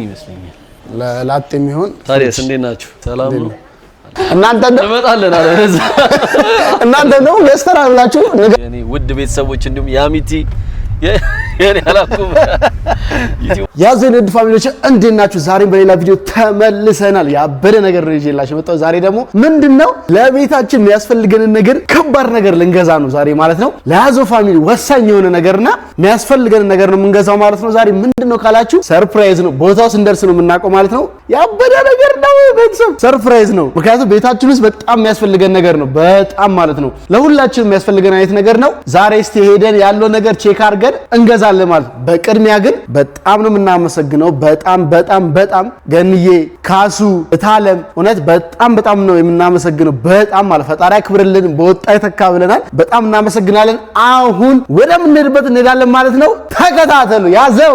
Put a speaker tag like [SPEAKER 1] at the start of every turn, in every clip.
[SPEAKER 1] ይመስለኛል
[SPEAKER 2] ለላጥ የሚሆን
[SPEAKER 1] ታዲያስ እንዴት ናችሁ? ሰላም ነው?
[SPEAKER 2] እናንተ
[SPEAKER 1] እንመጣለን አለ
[SPEAKER 2] እናንተ ነው ገስተራ ብላችሁ
[SPEAKER 1] እኔ ውድ ቤተሰቦች እንዲሁም ያሚቲ የኔ አላኩም
[SPEAKER 2] ያዘን ውድ ፋሚሊዎች እንዴት ናችሁ? ዛሬም በሌላ ቪዲዮ ተመልሰናል። ያበደ ነገር ነው ይዤላችሁ መጣሁ። ዛሬ ደግሞ ምንድነው ለቤታችን የሚያስፈልገን ነገር ከባድ ነገር ልንገዛ ነው ዛሬ ማለት ነው። ለያዞ ፋሚሊ ወሳኝ የሆነ ነገርና የሚያስፈልገን ነገር ነው የምንገዛው ማለት ነው። ዛሬ ምንድነው ካላችሁ ሰርፕራይዝ ነው። ቦታው ስንደርስ ነው የምናውቀው ማለት ነው። ያበደ ነገር ነው ቤተሰብ፣ ሰርፕራይዝ ነው። ምክንያቱም ቤታችን ውስጥ በጣም የሚያስፈልገን ነገር ነው። በጣም ማለት ነው ለሁላችንም የሚያስፈልገን አይነት ነገር ነው። ዛሬ እስቲ ሄደን ያለው ነገር ቼክ አድርገን እንገዛለን ማለት ነው። በቅድሚያ ግን በጣም ነው የምናመሰግነው። በጣም ገንዬ ካሱ እታለም እውነት በጣም ነው የምናመሰግነው። በጣም ማለት ፈጣሪ ያክብርልን፣ በወጣ ይተካ ብለናል። በጣም እናመሰግናለን። አሁን ወደ ምንሄድበት እንሄዳለን ማለት ነው። ተከታተሉ። ያዘው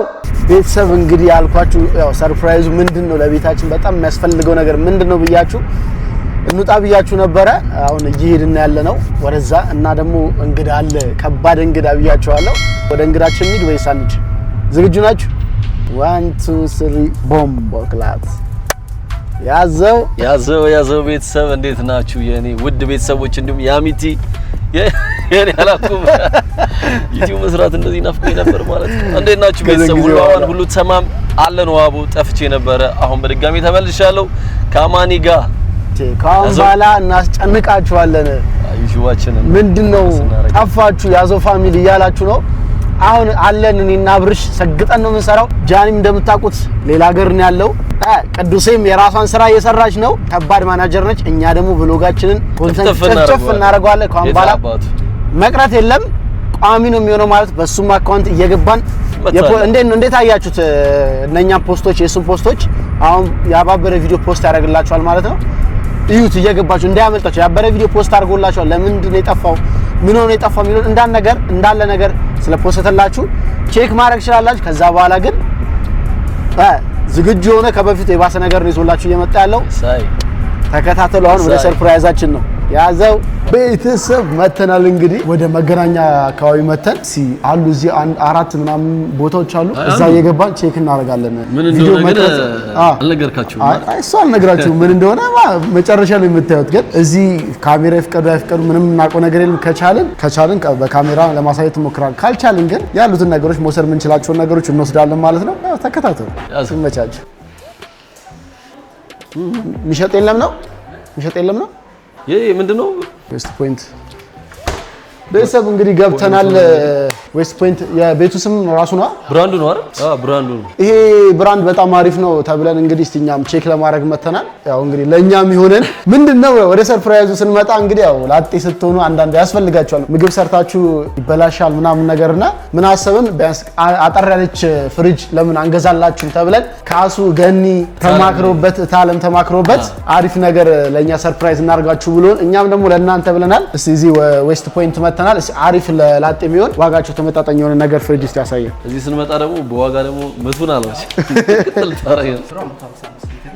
[SPEAKER 2] ቤተሰብ እንግዲህ ያልኳችሁ ያው ሰርፕራይዙ ምንድነው ለቤታችን በጣም የሚያስፈልገው ነገር ምንድነው ብያችሁ እንውጣ ብያችሁ ነበረ። አሁን እየሄድን ያለነው ወደዛ እና ደግሞ እንግዳ አለ፣ ከባድ እንግዳ ብያችኋለሁ። ወደ እንግዳችን እንሂድ ወይስ አንሂድ? ዝግጁ ናችሁ? 1 2 3 ቦምቦ ክላስ
[SPEAKER 1] ያዘው ቤተሰብ እንዴት ናችሁ? የኔ ውድ ቤተሰቦች እንዲሁም ያሚቲ የኔ አላኩም ዩቲዩብ መስራት እንደዚህ ናፍቆኝ ነበር ማለት ነው። እንዴት ናችሁ ቤተሰብ? ሁሉ ተማም አለን። ዋቡ ጠፍቼ ነበረ። አሁን በድጋሚ ተመልሻለሁ ከአማኒ ጋር።
[SPEAKER 2] ካሁን በኋላ እናስጨንቃችኋለን። ዩቲዩባችንን ምንድነው ጠፋችሁ ያዘው ፋሚሊ እያላችሁ ነው። አሁን አለን እኔና ብርሽ ሰግጠን ነው የምንሰራው። ጃኒም እንደምታውቁት ሌላ ሀገር ነው ያለው። ቅዱሴም የራሷን ስራ እየሰራች ነው፣ ከባድ ማናጀር ነች። እኛ ደግሞ ብሎጋችንን ኮንተንት እናደርገዋለን። ካሁን በኋላ መቅረት የለም፣ ቋሚ ነው የሚሆነው ማለት በሱም አካውንት እየገባን እንዴት አያችሁት? እነኛም ፖስቶች የሱም ፖስቶች አሁን ያባበረ ቪዲዮ ፖስት ያደርግላችኋል ማለት ነው። እዩት እየገባችሁ እንዳያመልጣችሁ። ያበረ ቪዲዮ ፖስት አድርጎላችኋል። ለምንድን ነው የጠፋው ምን ሆነ የጠፋው የሚሉት እንዳለ ነገር ስለፖስተላችሁ ቼክ ማድረግ ይችላልላችሁ። ከዛ በኋላ ግን ዝግጁ ሆነ ከበፊት የባሰ ነገር ነው ይዞላችሁ እየመጣ ያለው። ተከታተሉ። አሁን ወደ ሰርፕራይዛችን ነው ያዘው ቤተሰብ መተናል። እንግዲህ ወደ መገናኛ አካባቢ መተን አሉ እዚህ አራት ምናምን ቦታዎች አሉ። እዛ እየገባን ቼክ እናደርጋለን።
[SPEAKER 1] ምን እንደሆነ ግን አልነገርካችሁም?
[SPEAKER 2] እሱ አልነግራችሁም ምን እንደሆነ መጨረሻ ላይ የምታዩት። ግን እዚህ ካሜራ ይፍቀዱ ምንም እናውቀው ነገር የለም። ከቻልን በካሜራ ለማሳየት እንሞክራለን። ካልቻልን ግን ያሉትን ነገሮች መውሰድ የምንችላቸውን ነገሮች እንወስዳለን ማለት ነው። ተከታተሉ። ሲመቻችሁ ሚሸጥ የለም ነው
[SPEAKER 1] ይሄ ምንድነው?
[SPEAKER 2] ዌስት ፖይንት ቤተሰብ እንግዲህ ገብተናል። ዌስት ፖይንት የቤቱ ስም ራሱ ነው፣
[SPEAKER 1] ብራንዱ ነው አይደል? ብራንዱ ነው።
[SPEAKER 2] ይሄ ብራንድ በጣም አሪፍ ነው ተብለን እንግዲህ እኛም ቼክ ለማድረግ መተናል። ያው እንግዲህ ለኛም ይሆነን ምንድነው ወደ ሰርፕራይዙ ስንመጣ እንግዲህ ያው ላጤ ስትሆኑ አንዳንድ ያስፈልጋችኋል። ምግብ ሰርታችሁ ይበላሻል ምናምን ነገርና ምን አሰብን ቢያንስ አጠር ያለች ፍሪጅ ለምን አንገዛላችሁ ተብለን ካሱ ገኒ ተማክሮበት ታለም ተማክሮበት አሪፍ ነገር ለኛ ሰርፕራይዝ እናርጋችሁ ብሎን እኛም ደግሞ ለእናንተ ብለናል። እስቲ እዚህ ዌስት ፖይንት መተናል። እስቲ አሪፍ ለላጤ የሚሆን ዋጋቸው ተመጣጣኝ የሆነ ነገር ፍሪጅ ውስጥ ያሳያል።
[SPEAKER 1] እዚህ ስንመጣ ደግሞ በዋጋ ደግሞ መቱን አላች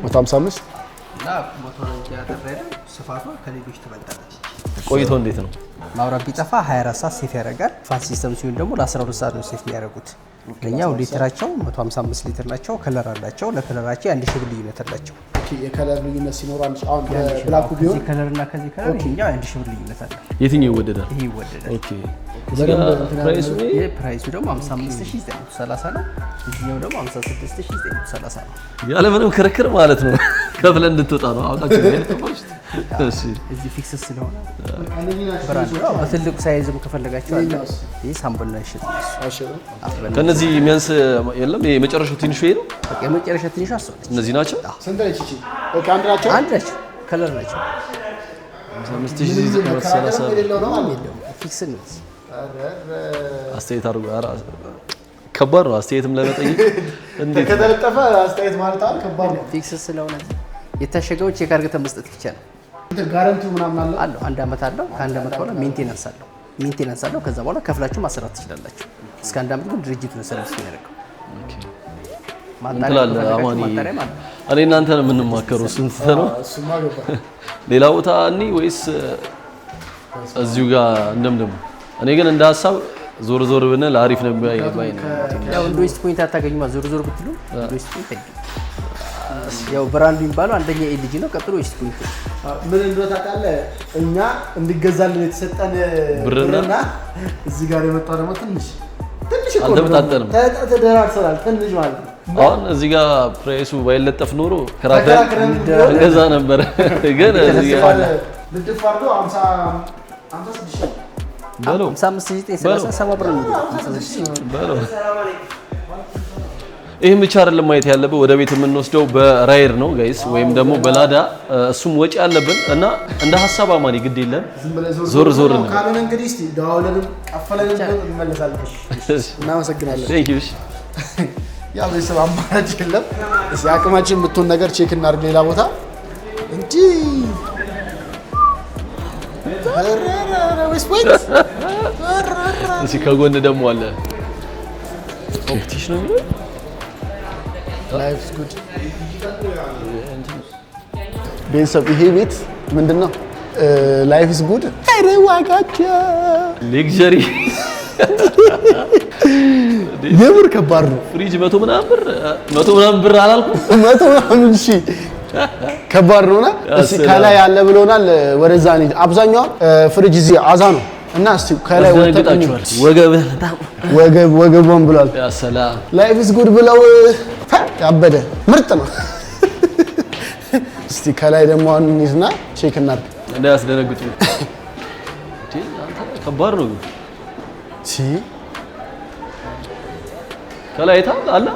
[SPEAKER 2] 155
[SPEAKER 3] እና ሞተር ያደረገ ስፋቷ ከሌሎች ትበልጣለች።
[SPEAKER 1] ቆይቶ እንዴት ነው
[SPEAKER 3] ማውራት ቢጠፋ 24 ሰዓት ሴፍ ያደርጋል። ፋን ሲስተም ሲሆን ደግሞ ለ12 ሰዓት ነው ሴፍ የሚያደርጉት። ለኛው ሊትራቸው 155 ሊትር ናቸው። ከለር አላቸው። ለከለራቸው 1000 ብር ልዩነት አላቸው።
[SPEAKER 2] የከለር ልዩነት ሲኖር አሁን ብላኩ ቢሆን
[SPEAKER 3] ከዚህ ከለርና ከዚህ ከለር ይሄኛው 1000 ብር ልዩነት አለው።
[SPEAKER 1] የትኛው ይወደዳል?
[SPEAKER 3] ይሄ ይወደዳል።
[SPEAKER 1] ኦኬ
[SPEAKER 3] ፕራይሱ ደግሞ 55930 ነው። ይሄኛው ደግሞ 56930 ነው።
[SPEAKER 1] ያለ ምንም ክርክር ማለት ነው። ከፍለን እንድትወጣ ነው አውቃችሁ ነው ተማሽ። እሺ
[SPEAKER 3] እዚህ ፊክስ ስለሆነ ብራንድ ነው። በትልቁ ሳይዝም ከፈለጋችሁ አለ። ይሄ ሳምፕል ነው ይሽጥ።
[SPEAKER 1] ከነዚህ የሚያንስ የለም። ይሄ መጨረሻው ትንሹ ይሄ ነው።
[SPEAKER 3] በቃ የመጨረሻው ትንሹ አሰለች።
[SPEAKER 1] እነዚህ ናቸው።
[SPEAKER 2] ስንት ነች እቺ? በቃ አንድ ናቸው።
[SPEAKER 3] ከለር ናቸው።
[SPEAKER 1] 5930
[SPEAKER 3] ፊክስ ነው።
[SPEAKER 1] አስተያየት አድርጉ። ከባድ ነው አስተያየትም ለመጠየቅ እንዴት
[SPEAKER 2] ከተለጠፈ አስተያየት ማለት ከባድ ነው።
[SPEAKER 3] ፊክስ ስለሆነ የታሸገው ቼክ አድርገህ መስጠት ይቻላል።
[SPEAKER 2] ጋራንቲው ምናምን
[SPEAKER 3] አለው። 1 አመት አለው። ከ1 አመት በኋላ ሜንቴናንስ አለው። ከዛ በኋላ ከፍላችሁ ማሰራት ትችላላችሁ። እስከ 1 አመት ግን ድርጅቱ ነው ሰርቪስ የሚያደርገው።
[SPEAKER 1] ማጣሪያ አማኒ እኔ እናንተ ነው የምንማከረው። ስንት ነው ሌላ ቦታ እኒ ወይስ እዚሁ ጋር እንደምደም? እኔ ግን እንደ ሐሳብ ዞር ዞር ብንል አሪፍ ነው ባይ ነው።
[SPEAKER 3] ያው ኢንዶስት ፖይንት አታገኙማ ዞር ዞር ብትሉ ኢንዶስት ፖይንት አይገኝ። ያው ብራንዱ የሚባለው አንደኛ ኤልጂ ነው፣ ቀጥሎ ኢንዶስት ፖይንት።
[SPEAKER 2] ምን እንደው ታውቃለህ እኛ እንዲገዛልን የተሰጠን ብርና እዚህ ጋር የመጣው ደግሞ ትንሽ
[SPEAKER 1] አልተመጣጠንም።
[SPEAKER 2] ተደራርሰናል ትንሽ ማለት ነው።
[SPEAKER 1] አሁን እዚህ ጋር ፕራይሱ ባይለጠፍ ኖሮ ከራከረን ገዛ ነበር። ግን እዚህ ጋር
[SPEAKER 2] ልድፍ አድርጎ 56
[SPEAKER 1] በለው
[SPEAKER 3] 55 ብር ነው
[SPEAKER 1] በለው። ይሄን ብቻ አይደለም ማየት ያለብን፣ ወደ ቤት የምንወስደው በራይር ነው ጋይስ፣ ወይም ደግሞ በላዳ እሱም ወጪ አለብን እና እንደ ሀሳብ አማኒ ግድ የለም ዞር ዞር ነው
[SPEAKER 2] ካለን እንግዲህ እስቲ ዳውለንም ቀፈለንም እንመለሳለን። እናመሰግናለን።
[SPEAKER 1] ቴንክ ዩ።
[SPEAKER 2] ያ ቤተሰብ አማራጭ የለም። እስቲ አቅማችን የምትሆን ነገር ቼክ እናድርግ ሌላ ቦታ እንጂ
[SPEAKER 1] እሺ ከጎን ደግሞ አለ ኮምፒቲሽን ነው
[SPEAKER 2] ላይፍስ ጉድ ቤተሰብ። ይሄ ቤት ምንድነው? ላይፍስ ጉድ አይረዋጋቸው
[SPEAKER 1] ሌክዠሪ
[SPEAKER 2] የምር ከባድ ነው።
[SPEAKER 1] ፍሪጅ 100 ምናምን ብር አላልኩም
[SPEAKER 2] 100 ምናምን ሺ ከባድ ነውና እስቲ ከላይ ያለ ብሎናል። ወደዛ ነው አብዛኛው ፍሪጅ እዚህ አዛ ነው እና እስቲ ከላይ
[SPEAKER 1] ወጣጣችኋል።
[SPEAKER 2] ወገቧን ብሏል።
[SPEAKER 1] ያ ሰላም
[SPEAKER 2] ላይፍስ ጉድ ብለው ያበደ ምርጥ ነው። እስቲ ከላይ ደግሞ እንይዝና ቼክ እናድርግ
[SPEAKER 1] እንዳያስደነግጡ። ከባድ ነው
[SPEAKER 2] ሲ
[SPEAKER 1] ከላይ አለ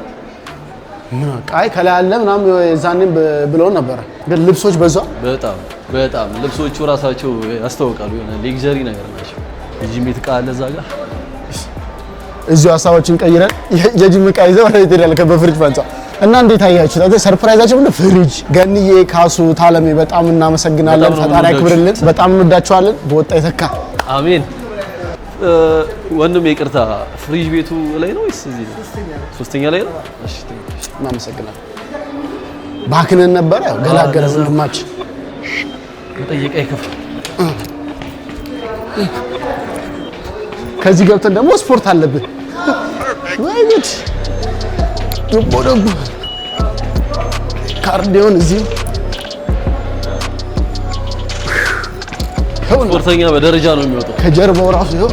[SPEAKER 2] ምን አይ ከላይ አለ ምናምን የዛኔም ብለው ነበር፣ ግን ልብሶች በዛ
[SPEAKER 1] በጣም ልብሶቹ ራሳቸው ያስታውቃሉ። የሆነ ሌክዠሪ ነገር ናቸው። የጂም ዕቃ አለ እዛ ጋር።
[SPEAKER 2] እዚሁ ሀሳባችን ቀይረን የጂም ዕቃ ይዘው ወደ ቤት ሄዳል በፍሪጅ ፋንታ እና እንዴት አያችሁ? ታዲያ ሰርፕራይዛችን ሁሉ ፍሪጅ። ገንዬ ካሱ ታለሜ በጣም እናመሰግናለን። ፈጣሪ ያክብርልን። በጣም እንወዳችኋለን። በወጣ ይተካ።
[SPEAKER 1] አሜን። ወንድም ይቅርታ፣ ፍሪጅ ቤቱ ላይ ነው ወይስ እዚህ ነው? ሶስተኛ ላይ ነው። እሺ
[SPEAKER 2] እናመሰግናለን። ባክነን ነበር ያው ገላገለ ወንድማችን
[SPEAKER 1] መጠየቅ አይከፍል።
[SPEAKER 2] ከዚህ ገብተን ደግሞ ስፖርት አለብን ወይ ጉድ! ደቦ ካርዲዮን እዚህ
[SPEAKER 1] ስፖርተኛ በደረጃ ነው የሚወጣው።
[SPEAKER 2] ከጀርባው ራሱ ይኸው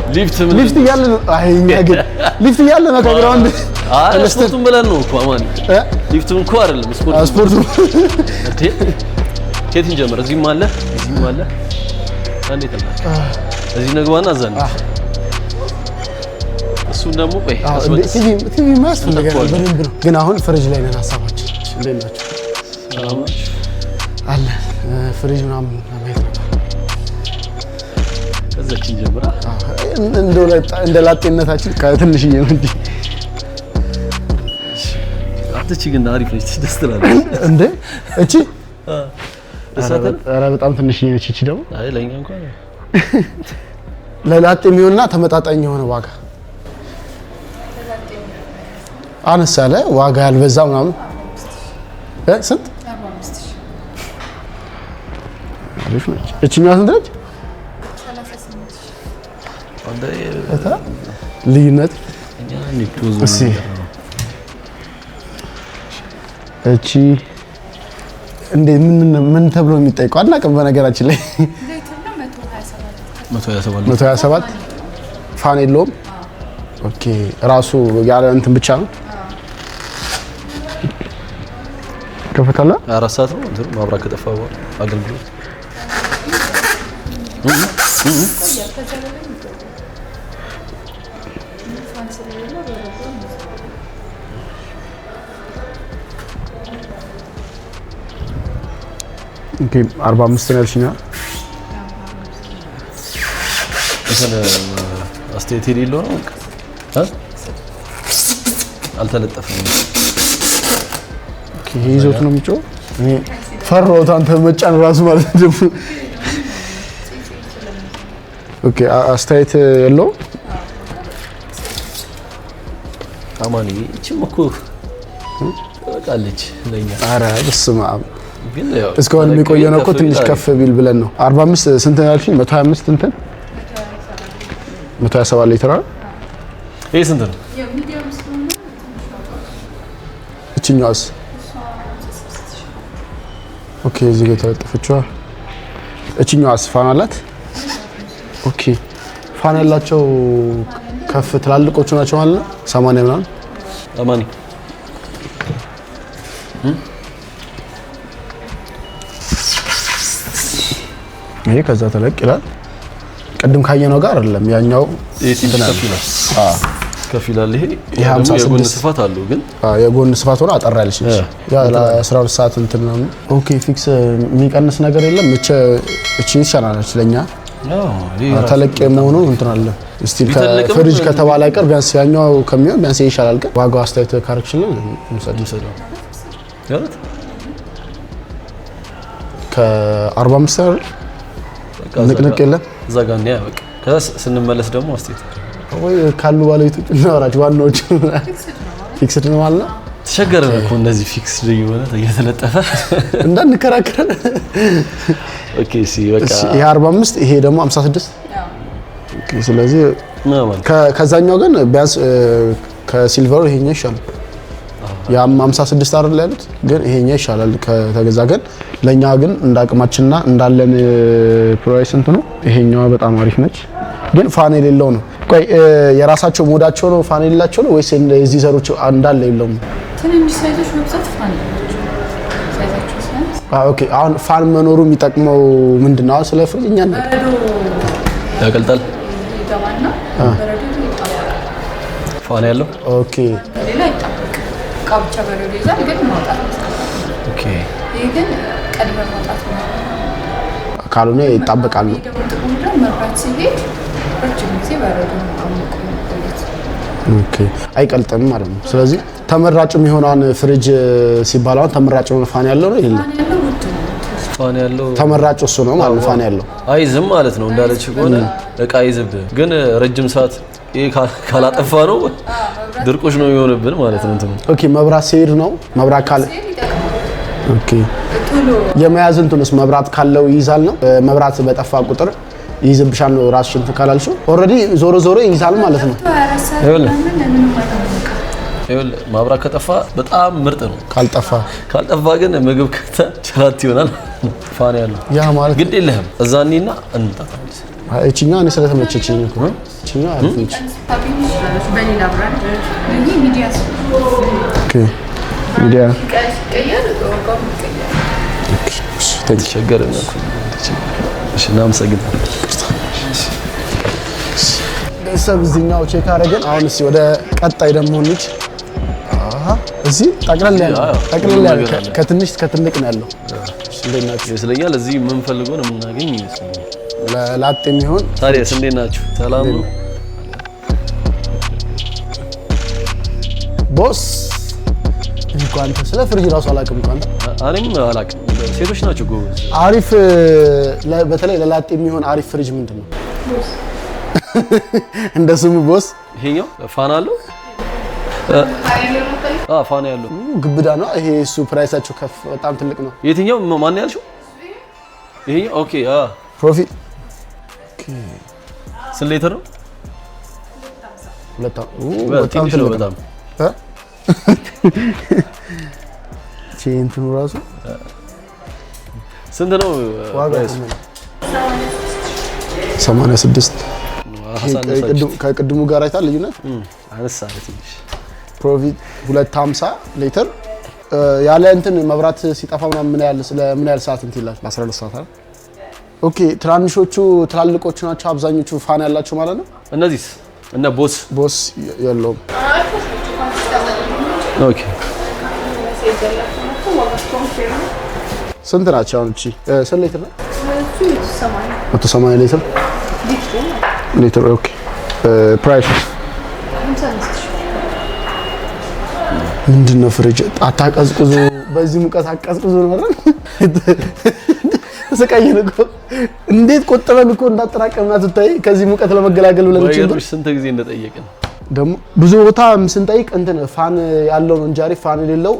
[SPEAKER 1] ሊፍት
[SPEAKER 2] እያለ ነው። አይ እኛ ግን ሊፍት እያለ ነው ከግራውንድ
[SPEAKER 1] ስፖርቱን ብለን ነው እኮ አማን። ሊፍቱን እኮ አይደለም
[SPEAKER 2] ስፖርቱ
[SPEAKER 1] እንዴ! ከየት እንጀምር? እዚህም አለ አንዴ ተላ እዚህ ነግባና አዛን እሱን ደግሞ ቆይ
[SPEAKER 2] ቲቪ ማስፈልገን በደንብ ነው። ግን አሁን ፍሪጅ ላይ ነን። ሀሳባችን እንዴት ናቸው? አለ ፍሪጅ ምናምን ለማየት ነበር።
[SPEAKER 1] ከዛችን ጀምራ
[SPEAKER 2] እንደ ላጤነታችን ከትንሽዬ ነው እንጂ
[SPEAKER 1] አትቺ ግን አሪፍ ነች፣ ደስ ትላለች
[SPEAKER 2] እንዴ እቺ ኧረ በጣም ትንሽዬ ነች። እቺ ደግሞ
[SPEAKER 1] አይ ለኛ እንኳን
[SPEAKER 2] ለላጤ የሚሆንና ተመጣጣኝ የሆነ ዋጋ አነስ ያለ ዋጋ ያልበዛ ምናምን ስንት?
[SPEAKER 4] 45
[SPEAKER 2] አሪፍ ነች። እቺኛዋ ስንት ነች?
[SPEAKER 4] 38
[SPEAKER 2] ልዩነት
[SPEAKER 1] እኛ ንቱዝ
[SPEAKER 2] እቺ እንዴ ምን ተብሎ የሚጠይቀው አናውቅም። በነገራችን ላይ 127 ፋን የለውም። ኦኬ ራሱ ያለ እንትን ብቻ ነው። ከፈታላ
[SPEAKER 1] 4 ሰዓት ነው እንትን ማብራት ከጠፋ በኋላ አገልግሎት
[SPEAKER 2] ኦኬ 45 ነው ያልሽኛ።
[SPEAKER 1] እንትን አስተያየት የሌለው ነው አልተለጠፈም።
[SPEAKER 2] ኦኬ ይዞት ነው የሚጮህ። እኔ ፈራሁት አንተ መጫን ራሱ ማለት ነው። ኦኬ አስተያየት የለውም።
[SPEAKER 1] አማኒ እቺም እኮ ወጣለች ለኛ።
[SPEAKER 2] ኧረ በስመ አብ
[SPEAKER 1] ግን ያው
[SPEAKER 2] እስካሁን የሚቆየው ነው እኮ ትንሽ ከፍ ቢል ብለን ነው። 45 ስንት ነው ያልሽኝ? 125 እንትን 127 ሊትር
[SPEAKER 1] ይሄ ስንት ነው?
[SPEAKER 2] እችኛዋስ? ኦኬ እዚህ ጋር ተለጥፈችዋ። እችኛዋስ ፋን አላት? ኦኬ ፋን ያላቸው ከፍ ትላልቆቹ ናቸው ማለት ነው። 80 ምናምን
[SPEAKER 1] 80
[SPEAKER 2] ይሄ ከዛ ተለቅ ይላል። ቅድም ካየነው ጋር አይደለም ያኛው
[SPEAKER 1] ከፍ ይላል። ይሄ
[SPEAKER 2] የጎን
[SPEAKER 1] ስፋት አለው ግን
[SPEAKER 2] የጎን ስፋት ሆነ አጠር ያለች ነች። ያ ለ12 ሰዓት እንትን ነው። ኦኬ ፊክስ የሚቀንስ ነገር የለም። እቺ ይሻላለች ለኛ ተለቅ የመሆኑ እንትን አለ። እስቲ ከፍሪጅ ከተባለ አይቀር ቢያንስ ያኛው ከሚሆን ቢያንስ ይሻላል። ግን ዋጋው አስተያየት ካርክሽልን እንሰደው
[SPEAKER 1] ያለት
[SPEAKER 2] ከ45 አይደል? ንቅንቅ የለም
[SPEAKER 1] እዛ ጋር ነው ያበቃ። ከዛ ስንመለስ ደግሞ አስተያየት
[SPEAKER 2] ወይ ካሉ ባለቤቶች እናወራች ዋናዎች ፊክስድ ነው ማለት ነው።
[SPEAKER 1] ተቸገረን እኮ እንደዚህ ፊክስድ የሆነ እየተለጠፈ
[SPEAKER 2] እንዳንከራከር።
[SPEAKER 1] ኦኬ እሺ በቃ
[SPEAKER 2] ይሄ 45 ይሄ ደግሞ 56 ኦኬ። ስለዚህ ከዛኛው ግን ቢያንስ ከሲልቨሩ ይሄኛው ይሻላል። ያም 56 አይደል ያሉት ግን ይሄኛው ይሻላል ከተገዛ። ግን ለኛ ግን እንዳቅማችንና እንዳለን ፕራይስ እንት ነው ይሄኛው በጣም አሪፍ ነች። ግን ፋን የሌለው ነው። ቆይ የራሳቸው ሞዳቸው ነው ፋን የሌላቸው ነው ወይስ እዚህ ዘሮች እንዳለ የለውም?
[SPEAKER 4] ትንንሽ ሳይዞች መብዛት ፋን ያላቸው ሳይዛቸው ሲያንስ
[SPEAKER 2] ኦኬ። አሁን ፋን መኖሩ የሚጠቅመው ምንድነው? ስለ ፍሪጅ እኛ
[SPEAKER 1] ያቀልጣል
[SPEAKER 4] ይገባና በረዶ ይጣባል።
[SPEAKER 1] ፋን ያለው
[SPEAKER 2] ኦኬ።
[SPEAKER 4] ሌላ ይጣባል። እቃ ብቻ በረዶ ይዛል ግን ማውጣት
[SPEAKER 1] ኦኬ።
[SPEAKER 4] ይሄ ግን ቀድመን ማውጣት ነው።
[SPEAKER 2] ካልሆነ ይጣበቃል ነው።
[SPEAKER 4] ደግሞ መብራት ሲሄድ ረጅም ጊዜ በረዶ አሙቆ ይቆያል።
[SPEAKER 2] ኦኬ አይቀልጥም ማለት ነው። ስለዚህ ተመራጭ የሚሆነውን ፍሪጅ ሲባል አሁን ተመራጭ የሆነ ፋን ያለው ነው ይሄን
[SPEAKER 4] ፋን ያለው ውድ ነው።
[SPEAKER 1] ፋን ያለው
[SPEAKER 2] ተመራጭ እሱ ነው ማለት ነው። ፋን ያለው
[SPEAKER 1] አይዝም ማለት ነው እንዳለች ከሆነ እቃ ይዝብ ግን ረጅም ሰዓት ይሄ ካላጠፋ ነው ድርቆሽ ነው የሚሆንብን ማለት ነው። እንትን
[SPEAKER 2] ኦኬ መብራት ሲሄድ ነው መብራት ካለ ኦኬ የመያዝ እንትንስ መብራት ካለው ይይዛል ነው። መብራት በጠፋ ቁጥር ይይዝብሻል ነው ራስሽን ካላልሽው ኦሬዲ ዞሮ ዞሮ ይይዛል ማለት ነው።
[SPEAKER 1] ይኸውልህ ማብራት ከጠፋ በጣም ምርጥ ነው። ካልጠፋ ግን ምግብ ቸራት ይሆናል። ፋን ያለው
[SPEAKER 2] ያ ማለት
[SPEAKER 1] ግድ የለህም እዛኔና እንጣጣለን።
[SPEAKER 2] እቺኛ እኔ ስለተመቸችኝ እኮ እቺኛ አሪፍ ነች።
[SPEAKER 4] በሌላ ብራንድ ይሄ ሚዲያ
[SPEAKER 2] ኦኬ ሚዲያ
[SPEAKER 4] ቀየር ወጋው ቀየር
[SPEAKER 1] ተቸገረን እኮ እሺ እናመሰግናለን።
[SPEAKER 2] ቤተሰብ እዚህኛው ቼክ አደረግን። አሁን እስኪ ወደ ቀጣይ ደግሞ እንሂድ። እዚህ ጠቅለል ያለ ከትንሽ ከትልቅ ነው ያለው። እንዴት ናችሁ?
[SPEAKER 1] ይመስለኛል እዚህ የምንፈልገው ነው የምናገኝ ይመስለኛል።
[SPEAKER 2] ለላጤ የሚሆን
[SPEAKER 1] ታዲያስ እንዴት ናችሁ? ሰላም ነው
[SPEAKER 2] ቦስ? እንኳን ስለ ፍሪጅ ራሱ አላውቅም። እንኳን
[SPEAKER 1] እኔም አላውቅም። ሴቶች ናቸው ጎበዝ።
[SPEAKER 2] አሪፍ በተለይ ለላጤ የሚሆን አሪፍ ፍሪጅ ምንድን ነው? እንደ ስሙ ቦስ።
[SPEAKER 1] ይሄኛው ፋን አለው ፋን ያለው
[SPEAKER 2] ግብዳ ነው ይሄ። እሱ ፕራይሳቸው ከፍ በጣም ትልቅ ነው።
[SPEAKER 1] የትኛው ማን ያልሽው? ይሄኛው ኦኬ
[SPEAKER 2] ፕሮፊት
[SPEAKER 1] ስንት ሊትር ነው?
[SPEAKER 2] በጣም ትልቅ ነው በጣም እንትኑ ራሱ
[SPEAKER 1] ስንት ነው
[SPEAKER 2] ዋጋው? 86 ከቅድሙ ጋር አይታል ልዩነት
[SPEAKER 1] አነሳ ትንሽ።
[SPEAKER 2] ፕሮፊት 250 ሊትር ያለ እንትን መብራት ሲጠፋ ምን ያህል ሰዓት እንትን ይላል? በ12 ሰዓት አይደል? ኦኬ ትናንሾቹ ትላልቆቹ ናቸው አብዛኞቹ ፋን ያላቸው ማለት ነው።
[SPEAKER 1] እነዚህስ እና ቦስ
[SPEAKER 2] የለውም።
[SPEAKER 1] ኦኬ
[SPEAKER 2] ስንት ናቸው አሁን? እቺ ስንት ሊትር ነው? 180 ሊትር ኦኬ። ፕራይስ ምንድነው? ፍሪጅ አታቀዝቅዙ፣ በዚህ ሙቀት አቀዝቅዙ ነው አይደል? ተሰቃየን እኮ እንዴት ቆጥበን እኮ እንዳጠራቀምና ትታይ ከዚህ ሙቀት ለመገላገል ብለን
[SPEAKER 1] ወይስ ስንት ጊዜ እንደጠየቅን
[SPEAKER 2] ደግሞ ብዙ ቦታ ስንጠይቅ እንትን ፋን ያለው ነው እንጂ አሪፍ ፋን የሌለው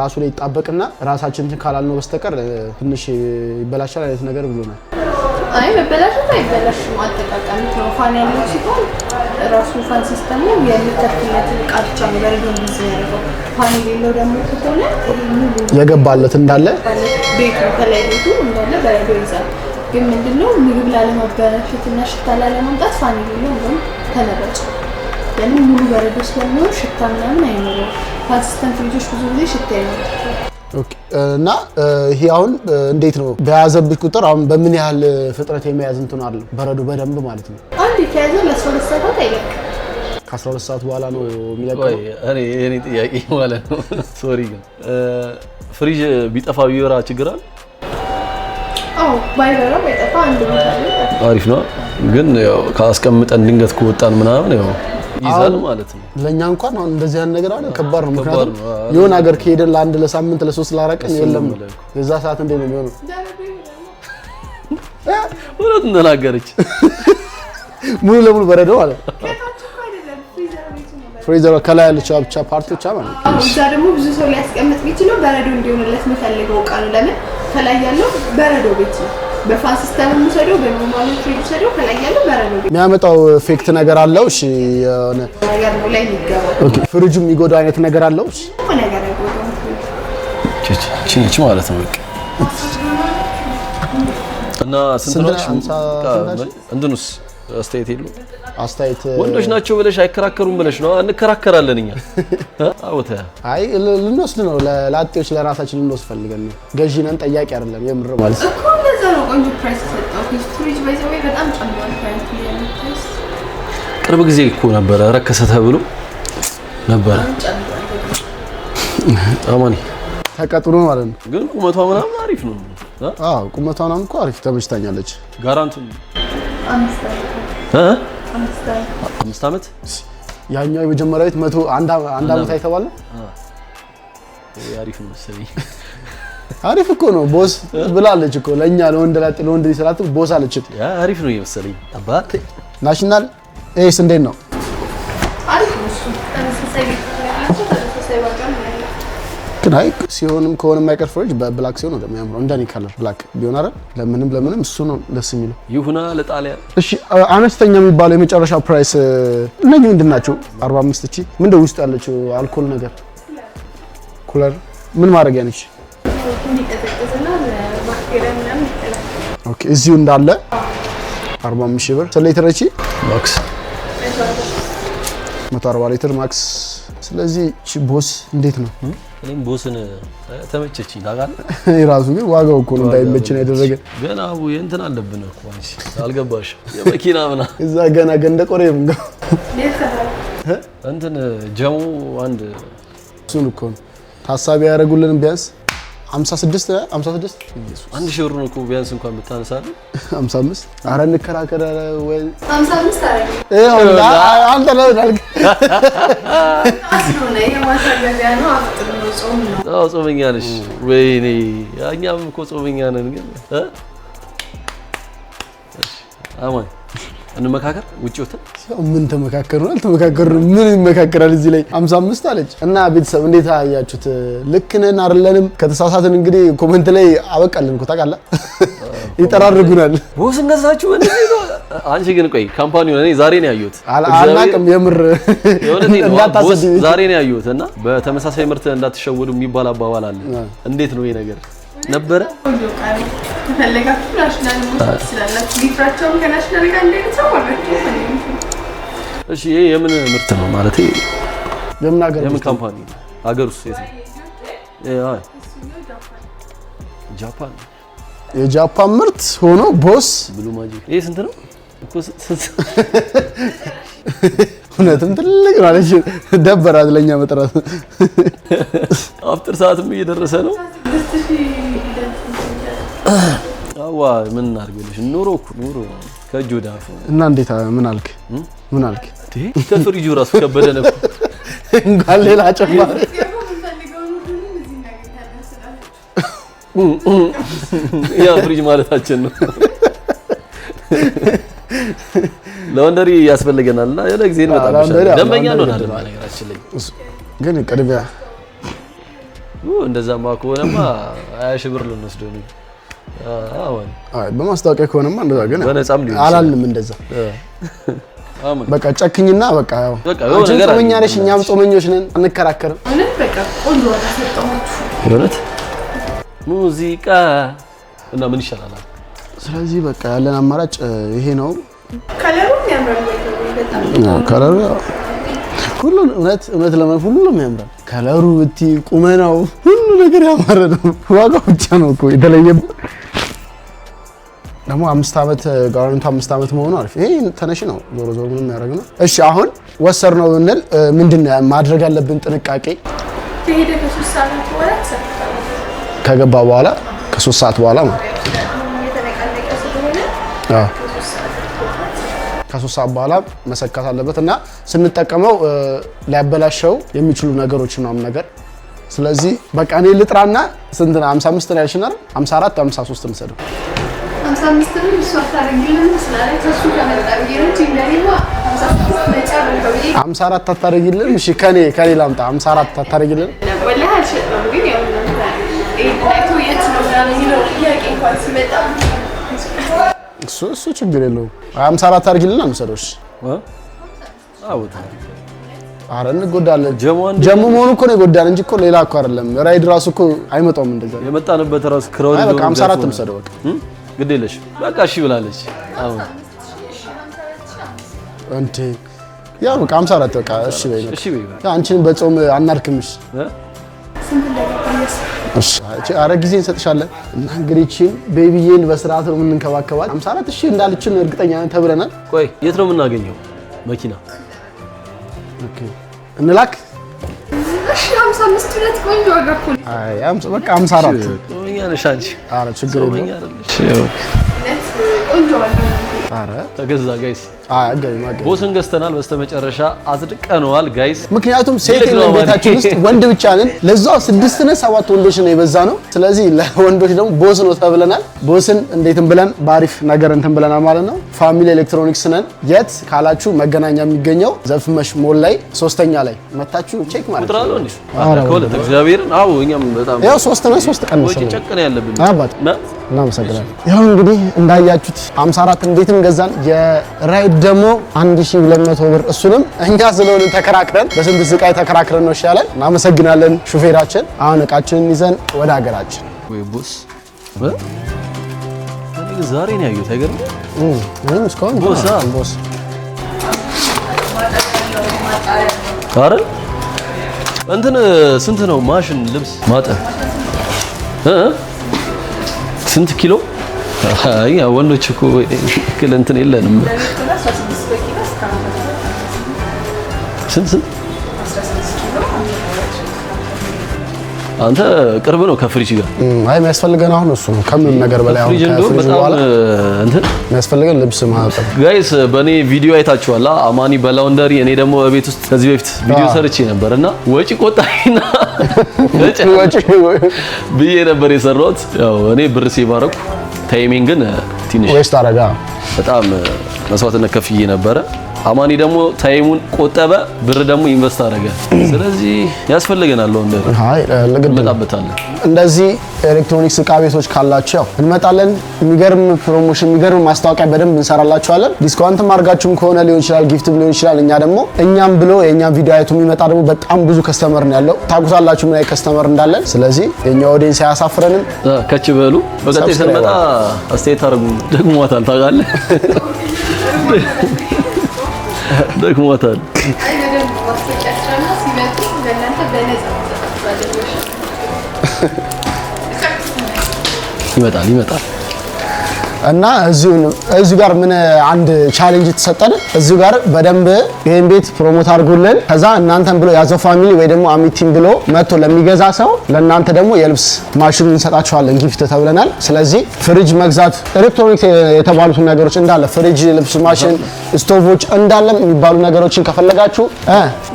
[SPEAKER 2] ራሱ ላይ ይጣበቅና ራሳችን እንትን ካላልነው በስተቀር ትንሽ ይበላሻል አይነት ነገር ብሎናል።
[SPEAKER 4] አይ መበላሽም አይበላሽም አጠቃቀም ነው። ፋን ያለው ሲሆን ራሱ ፋን ሲስተሙ የምትከፍለት ዕቃ ብቻ ነው በረዶ እንዲይዝ ያደርገው። ፋን የሌለው ደግሞ ከሆነ ሙሉ
[SPEAKER 2] የገባለት እንዳለ
[SPEAKER 4] ቤቱ ከላይ ቤቱ እንዳለ በረዶ ይዛል። ግን ምንድነው ምግብ ላለማበላሸትና ሽታ ላለማምጣት ፋን የሌለው ነው ተመራጭ። ለምን ሙሉ በረዶ ስለሚሆን ሽታ ምናምን አይኖርም። ፋን ሲስተም ፍሪጆች ብዙ ጊዜ ሽታ ይኖራቸዋል።
[SPEAKER 2] ኦኬ እና ይሄ አሁን እንዴት ነው በያዘብህ ቁጥር አሁን በምን ያህል ፍጥነት የሚያዝ እንትን አለ በረዶ በደንብ ማለት ነው?
[SPEAKER 4] አንድ ከያዘ ለ12 ሰዓታት አይለቅም።
[SPEAKER 2] ከ12 ሰዓት በኋላ ነው የሚለቀው?
[SPEAKER 1] እኔ ጥያቄ ማለት ነው ሶሪ ግን ፍሪጅ ቢጠፋ ቢበራ ችግር አለ?
[SPEAKER 4] አዎ ባይበራ ባይጠፋ አንድ ቦታ ላይ
[SPEAKER 1] አሪፍ ነው። ግን ያው ካስቀምጠን ድንገት ከወጣን ምናምን ያው ይዛል ማለት ነው።
[SPEAKER 2] ለኛ እንኳን አሁን እንደዚህ አይነት ነገር አለ ከባድ ነው። ምክንያቱም የሆነ ሀገር ከሄደን ለአንድ ለሳምንት ለሶስት ለአራት የለም የዛ ሰዓት እንዴት ነው የሚሆነው?
[SPEAKER 1] ወራት እንደናገረች
[SPEAKER 2] ሙሉ ለሙሉ በረዶ አለ። ፍሪዘር ከላይ ያለች ብቻ ፓርት ብቻ ማለት ነው።
[SPEAKER 4] እዛ ደግሞ ብዙ ሰው ሊያስቀምጥ የሚችለው በረዶ እንዲሆንለት የሚፈልገው ዕቃ ነው። ለምን ከላይ ያለው በረዶ ቤት ነው። በፋን ሲስተም የሚሰደው በኖርማል ፍሪጅ የሚሰደው ከላይ ያለው በረዶ ቤት
[SPEAKER 2] የሚያመጣው ኢፌክት ነገር አለው። እሺ የሆነ
[SPEAKER 4] ነገር ነው ላይ የሚገባው።
[SPEAKER 2] ኦኬ ፍሪጁ የሚጎዳው አይነት ነገር አለው። እሺ
[SPEAKER 4] ነገር አይጎዳም።
[SPEAKER 1] ቺ ማለት ነው በቃ እና ስንት ነው እንትኑስ አስተያየት የለውም?
[SPEAKER 2] አስተያየት
[SPEAKER 1] ወንዶች ናቸው ብለሽ አይከራከሩም ብለሽ ነው? እንከራከራለን እኛ። አውታ
[SPEAKER 2] አይ ልንወስድ ነው ለላጤዎች ለራሳችን ልንወስድ ፈልገን ነው። ገዢ ነን ጠያቂ አይደለም። የምር ማለት
[SPEAKER 4] እኮ እንደዛ ነው። ቆንጆ ፕራይስ ሰጣው። ፍሪጅ ባይዘው በጣም ጨምሯል ፕራይስ።
[SPEAKER 1] ቅርብ ጊዜ እኮ ነበረ ረከሰ ተብሎ ነበረ። አማኒ
[SPEAKER 2] ተቀጥሮ ማለት ነው።
[SPEAKER 1] ግን ቁመቷ ምናምን አሪፍ ነው።
[SPEAKER 2] አዎ ቁመቷ ምናምን እኮ አሪፍ ተመችታኛለች።
[SPEAKER 1] ጋራንቱ 5 ዓመት
[SPEAKER 2] ያኛው የመጀመሪያው ቤት 1 ዓመት አይተባለ።
[SPEAKER 1] አሪፍ ነው መሰለኝ።
[SPEAKER 2] አሪፍ እኮ ነው ቦስ ብላለች እኮ ለኛ ለወንድ ሊሰራት ቦስ አለች።
[SPEAKER 1] ያ አሪፍ ነው መሰለኝ። አባቴ
[SPEAKER 2] ናሽናል ኤስ እንዴት ነው?
[SPEAKER 4] አሪፍ ነው እሱ ተመሳሳይ ዋጋ ነው።
[SPEAKER 2] ግን አይ ሲሆንም ከሆነም አይቀር ፍሪጅ በብላክ ሲሆን ነው የሚያምረው። እንደኔ ካለር ብላክ ቢሆን አይደል ለምንም እሱ ነው ደስ የሚለው።
[SPEAKER 1] ይሁና ለጣሊያን።
[SPEAKER 2] እሺ አነስተኛ የሚባለው የመጨረሻ ፕራይስ እነኚህ ምንድን ናቸው? 45 እቺ ምንድነው ውስጥ ያለችው አልኮል ነገር ኩለር ምን ማድረጊያ ነች? ኦኬ እዚሁ እንዳለ 45 ሺህ ብር። ስለ ሊትር እቺ
[SPEAKER 1] ማክስ
[SPEAKER 2] 140 ሊትር ማክስ። ስለዚህ እቺ ቦስ እንዴት ነው?
[SPEAKER 1] እኔም ቦስን ተመቸችኝ ታውቃለህ።
[SPEAKER 2] ራሱ ግን ዋጋው እኮ ነው እንዳይመችን ያደረገ።
[SPEAKER 1] ገና እንትን አለብን እኮ አንቺ አልገባሽ? የመኪና ምና
[SPEAKER 2] እዛ ገና ገንደ ቆሬም ጋር
[SPEAKER 1] እንትን ጀሙ አንድ
[SPEAKER 2] እሱን እኮ ነው ታሳቢ ያደረጉልን ቢያንስ 56
[SPEAKER 1] አንድ ሺህ ብር ነው እኮ ቢያንስ እንኳን ብታነሳለን
[SPEAKER 2] 55 ኧረ እንከራከር ወይ
[SPEAKER 4] 55 አረግ
[SPEAKER 2] አንተ ነው ዳልክ
[SPEAKER 4] አስሩነ የማሳገቢያ ነው። አፍጥር ነው ጾም ነው።
[SPEAKER 1] አዎ ጾመኛ ነሽ? ወይኔ እኛም እኮ ጾመኛ ነን። ግን አማን እንመካከር ውጪ ወተን
[SPEAKER 2] ምን ተመካከሩ? አልተመካከሩ ምን ይመካከራል? እዚህ ላይ 55 አለች እና ቤተሰብ እንዴት አያችሁት? ልክ ነን አይደለንም? ከተሳሳትን እንግዲህ ኮሜንት ላይ አበቃልን እኮ ታውቃለህ፣ ይጠራርጉናል።
[SPEAKER 1] ቦስን ገዛችሁ እንደዚህ ነው። አንቺ ግን ቆይ ካምፓኒው እኔ ዛሬ ነው ያየሁት።
[SPEAKER 2] አላውቅም የምር
[SPEAKER 1] ቦስ ዛሬ ነው ያየሁት እና በተመሳሳይ ምርት እንዳትሸወዱ የሚባል አባባል አለ። እንዴት ነው ይሄ ነገር ነበረ?
[SPEAKER 4] ተፈለጋችሁ ናሽናል ሞት ስላላችሁ ሊፍራቸውን ከናሽናል ጋር እንደተሰው ማለት ነው።
[SPEAKER 1] እሺ ይሄ የምን ምርት ነው ማለት የምን ካምፓኒ ሀገር ውስጥ የት ነው? ጃፓን
[SPEAKER 2] የጃፓን ምርት ሆኖ ቦስ
[SPEAKER 1] ብሉ ማጂክ። ይሄ ስንት ነው እኮ?
[SPEAKER 2] እውነትም ትልቅ ማለት ደበራት ለኛ መጥራት።
[SPEAKER 1] አፍጥር ሰዓትም እየደረሰ ነው። አዋ ምን እናድርግልሽ? ኑሮ ከእጅ ወደ አፍ
[SPEAKER 2] እና እንዴት ምን አልክ?
[SPEAKER 1] ከፍሪጁ ራሱ ከበደ ነው
[SPEAKER 2] እንኳን ሌላ ጨማሪ
[SPEAKER 1] ያ ፍሪጅ ማለታችን ነው። ለወንደሪ ያስፈልገናልና የለ ጊዜ እንመጣለን። ደንበኛ እንሆናለን ነገራችን ላይ
[SPEAKER 2] ግን ቅድሚያ
[SPEAKER 1] እንደዛማ ከሆነማ 20 ሺህ ብር ልንወስደው ነው።
[SPEAKER 2] አይ በማስታወቂያ ከሆነማ እንደዛ ግን
[SPEAKER 1] በነፃም ሊሆን
[SPEAKER 2] አላልንም እንደዛ። በቃ ጨክኝና በቃ ያው አንቺ ጾመኛ ነሽ እኛም ጾመኞች ነን አንከራከርም
[SPEAKER 4] እውነት በቃ ቆንጆ አሰጣችሁ
[SPEAKER 1] እውነት ሙዚቃ እና ምን ይሻላል
[SPEAKER 2] ስለዚህ በቃ ያለን አማራጭ ይሄ ነው
[SPEAKER 4] ከለሩም ያምራል በጣም
[SPEAKER 2] ከለሩ ሁሉም እውነት ለማለት ሁሉም ያምራል ከለሩ እቲ ቁመናው ሁሉ ነገር ያማረ ነው ዋጋው ብቻ ነው እኮ የተለየ ደግሞ 5 አመት ጋራንቱ 5 አመት መሆኑ አሪፍ ይሄ ተነሽ ነው ዞሮ ምንም ያደርግ ነው እሺ አሁን ወሰርነው እንል ምንድነው ማድረግ ያለብን ጥንቃቄ
[SPEAKER 4] ከሄደ ከ3 ሰዓት በኋላ ተሰጥቷል
[SPEAKER 2] ከገባ በኋላ ከ3 ሰዓት በኋላ ማለት
[SPEAKER 4] የተነቀነቀ ስለሆነ
[SPEAKER 2] ከ3 ሰዓት በኋላ መሰካት አለበት እና ስንጠቀመው ሊያበላሸው የሚችሉ ነገሮች ነው ነገር ስለዚህ በቃ እኔ ልጥራና ስንት ነው 55 ነው ያልሽናል 54 53 እንሰደው
[SPEAKER 4] 55 ነው ሶፍት አድርጊልን ስላለ ከሱ ከመጣው ይሩት እንደኔማ 55 መጨረሻው
[SPEAKER 2] 54 አታረጊልን እሺ ከኔ ላምጣ 54 አታረጊልን
[SPEAKER 4] ወላሂ አልሸጥም ግን ያው ታይቶ የት ነው የሚለው ጥያቄ እንኳን ሲመጣ
[SPEAKER 2] እሱ ችግር የለውም 54 አድርጊልን አንሰዶሽ
[SPEAKER 1] አውጣ
[SPEAKER 2] አረ እንጎዳለን ጀሙ መሆኑ እኮ ነው ጎዳን እንጂ እኮ ሌላ እኮ አይደለም ራይድ ራሱ እኮ አይመጣውም እንደዛ
[SPEAKER 1] የመጣንበት ራስ ክራውድ
[SPEAKER 2] ነው በቃ 54 እንሰደው በቃ
[SPEAKER 1] ግድ የለሽ በቃ እሺ ብላለች አሁን
[SPEAKER 2] እንዴ ያው በቃ 54 በቃ እሺ በይ ያ አንቺን በጾም አናርክምሽ
[SPEAKER 4] ስንት እንደገባስ
[SPEAKER 2] እሺ አረ ጊዜ እንሰጥሻለን እና እንግዲህ እቺን ቤቢዬን በስርዓት ነው የምንከባከባት 54 እሺ እንዳልችን እርግጠኛ ነን ተብለናል
[SPEAKER 1] ቆይ የት ነው የምናገኘው መኪና
[SPEAKER 2] ኦኬ እንላክ
[SPEAKER 4] እሺ 55 ሁለት ቆንጆ ዋጋ እኮ
[SPEAKER 2] አይ በቃ 54
[SPEAKER 1] ጾመኛ ነሽ አንቺ
[SPEAKER 2] አረ ችግር
[SPEAKER 1] ጾመኛ አይደለሽ
[SPEAKER 4] ቆንጆ ዋጋ
[SPEAKER 2] አረ
[SPEAKER 1] ተገዛ ጋይስ
[SPEAKER 2] አገኝ
[SPEAKER 1] ቦስን ገዝተናል በስተመጨረሻ አጽድቀነዋል ጋይስ
[SPEAKER 2] ምክንያቱም ሴት የለም ቤታችን ውስጥ ወንድ ብቻ ነን ለዛው 6 እና 7 ወንዶች ነው የበዛ ነው ስለዚህ ለወንዶች ደግሞ ቦስ ነው ተብለናል ቦስን እንዴትም ብለን ባሪፍ ነገር እንትን ብለናል ማለት ነው ፋሚሊ ኤሌክትሮኒክስ ነን የት ካላችሁ መገናኛ የሚገኘው ዘፍመሽ ሞል ላይ 3ኛ ላይ መታችሁ ቼክ ማለት
[SPEAKER 1] ነው ቁጥራው እንዴ ከወለተ እግዚአብሔር አው እኛም በጣም
[SPEAKER 2] ያው 3 እና 3 ቀን
[SPEAKER 1] ወጪ ጨቅነ ያለብን
[SPEAKER 2] አባት እናመሰግናለን ያው እንግዲህ እንዳያችሁት 54 እንዴትም ገዛን የራይድ ደግሞ 1200 ብር እሱንም እኛ ስለሆነ ተከራክረን በስንት ስቃይ ተከራክረን ነው ይሻላል እናመሰግናለን ሹፌራችን አሁን እቃችንን ይዘን ወደ ሀገራችን
[SPEAKER 1] ወይ ቦስ እኔ ዛሬ ነው ያየሁት አይገርም
[SPEAKER 2] እስካሁን ቦስ
[SPEAKER 1] አረ እንትን ስንት ነው ማሽን ልብስ ማጠብ ስንት ኪሎ አይ ወንዶች እኮ ክል እንትን የለንም ስንት አንተ ቅርብ ነው ከፍሪጅ ጋር
[SPEAKER 2] አይ የሚያስፈልገን አሁን እሱ ነው ከምንም ነገር በላይ አሁን ከፍሪጅ በኋላ እንትን የሚያስፈልገን ልብስ ማጠብ
[SPEAKER 1] ጋይስ በእኔ ቪዲዮ አይታችኋል አማኒ በላውንደሪ እኔ ደግሞ በቤት ውስጥ ከዚህ በፊት ቪዲዮ ሰርቼ ነበርና ወጪ ቆጣይና ወጪ ብዬ ነበር የሰራሁት ያው እኔ ብር ሲባረኩ ታይሚንግ ግን ትንሽ
[SPEAKER 2] ዌስት አረጋ በጣም
[SPEAKER 1] መስዋዕትነት ከፍዬ ነበረ አማኒ ደግሞ ታይሙን ቆጠበ ብር ደግሞ ኢንቨስት አደረገ ስለዚህ ያስፈልገናል ወንደር
[SPEAKER 2] አይ
[SPEAKER 1] እንመጣበታለን
[SPEAKER 2] እንደዚህ ኤሌክትሮኒክስ እቃ ቤቶች ካላችሁ እንመጣለን የሚገርም ፕሮሞሽን የሚገርም ማስታወቂያ በደንብ እንሰራላችኋለን ዲስካውንት ማርጋችሁም ከሆነ ሊሆን ይችላል ጊፍትም ሊሆን ይችላል እኛ ደግሞ እኛም ብሎ የኛ ቪዲዮ አይቶ የሚመጣ ደግሞ በጣም ብዙ ከስተመር ነው ያለው ታውቁታላችሁ ምን አይነት ከስተመር እንዳለን ስለዚህ የኛ ኦዲየንስ ያሳፍረንም
[SPEAKER 1] ከች በሉ በቀጣይ ስንመጣ አስተያየት አድርጉ ደግሞታል ታውቃለህ ደክሞታል
[SPEAKER 4] አይ ነገር ማስተካከልና ሲመጡ ለእናንተ በነፃ
[SPEAKER 1] ይመጣል
[SPEAKER 2] እና እዚሁ ጋር ምን አንድ ቻሌንጅ ተሰጠን እዚሁ ጋር በደንብ ይሄን ቤት ፕሮሞት አድርጉልን ከዛ እናንተን ብሎ ያዘው ፋሚሊ ወይ ደግሞ አሚቲም ብሎ መጥቶ ለሚገዛ ሰው ለእናንተ ደግሞ የልብስ ማሽን እንሰጣችኋለን ጊፍት ተብለናል ስለዚህ ፍሪጅ መግዛት ኤሌክትሮኒክስ የተባሉት ነገሮች እንዳለ ፍሪጅ ልብስ ማሽን ስቶቮች እንዳለ የሚባሉ ነገሮችን ከፈለጋችሁ